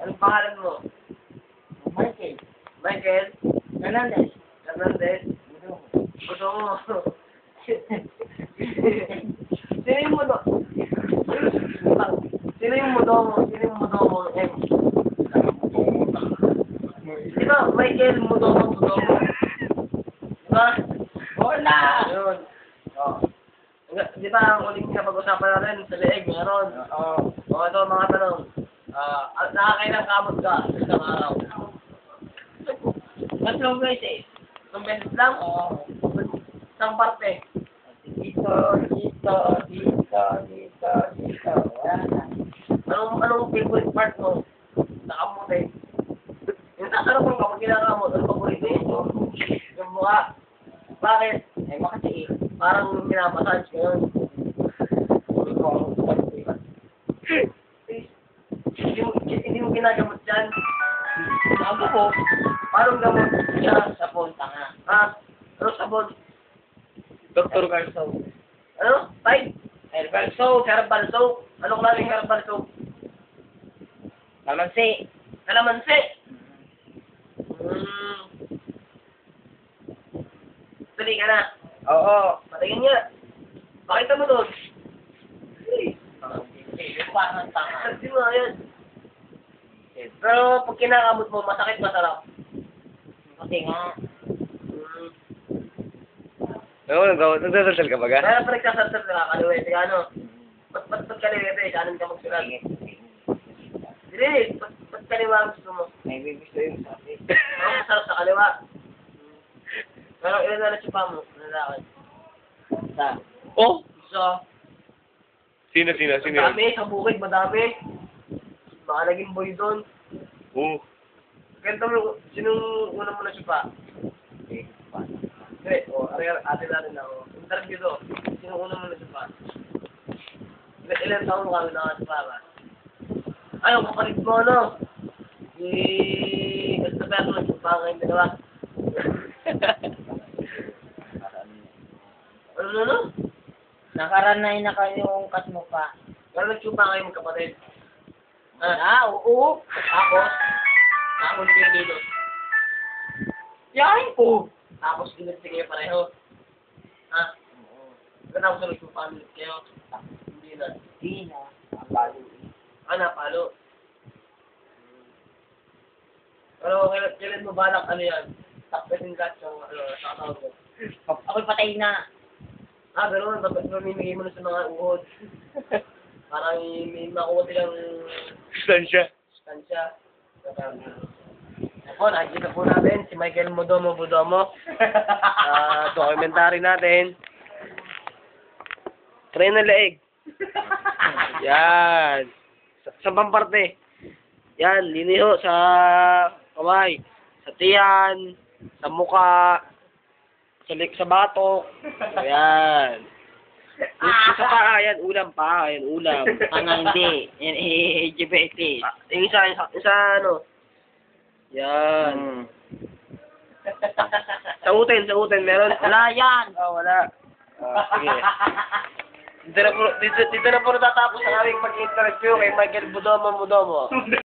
Anong pangalan mo? Michael. Michael? Hernandez. Hernandez? Gusto mo? Sino yung mudo? Sino yung mudo mo? Sino yung mudo mo? M? Di ba, Michael, mudo mo? Diba? Wala! Yun. Oh. Di ba, ang uling pinapag-usapan natin sa leeg, meron. Oo. O, ito, mga tanong. Nakakailang kamot ka sa isang araw? Tatlong beses. Isang beses lang? Oo. Isang parte? Dito, dito, dito, dito, dito. Wala na. Anong favorite part mo? Sa kamote? Yung sasarapan kapag kinakamot, ano paborito mo? Yung mukha. Bakit? Ay, makati. Parang pinapasage ko yun. Hindi mo ginagamot yan. Bago ko. Parang gamot siya. Sa punta nga. Ano sabon? Dr. Garso. Ano? Tide? Herbal soap. Herbal soap? Anong klaseng herbal soap? Lamansi. Kalamansi? Tuloy ka na. Oo. Patingin niya. Pakita mo doon. Yung parang tanga. Hindi mo yan. Pero pag kinakamot mo, masakit, masarap. Kasi nga. Nagdadasal ka ba ga? Kaya pa nagsasalsal ka, kaliwete ka, ano? Ba't kaliwete? Kanan ka magsulat. Hindi, ba't kaliwa gusto mo? May gusto yung sabi. Ako masarap sa kaliwa. Pero ilan na natsupa mo? Lalaki. Sa. Oh! So, Sino? madami, sa bukid, madami. Baka naging boy doon. Oh. Kanta mo, sinong una mo natsupa? Hindi, atin natin ako. Interview to. Sinong una mo natsupa? Ilan taon ka nakatsupa ba? Ayaw, kapalit mo, ano? Estapero natsupa ngayon, dalawa. Ano? Nakaranay na kayong kat mo pa. Pero nagsupa kayo magkapatid. Oo. Tapos, tapos kayo dito. Yain ko. Tapos ginagsi kayo pareho. Ha? Tapos na nagsupa ulit kayo. Hindi na. Di na. Ang balo. Napalo. Pero kailan mo balak ano yan? Takpetin ka sa sa katawag ko. Ako'y patay na. Gano'n. Tapos mamimigay mo na sa mga uhod. Parang may makuha silang Sustansya. stansya. Ako, nakikita po natin si Michael Budomo. Documentary natin. Try na leeg. Yan. Sa pamparte. Yan, liniho sa kamay. Sa tiyan. Sa muka. Sa batok. Ayan. Sa paa, yan, ulam pa. Yan, ulam. Hindi. Yan diabetes. Yung isa ano. Yan. Sa uten, meron? Wala yan. Wala. Sige. Dito na po natatapos ang aming mag-interview kay Michael Budomo.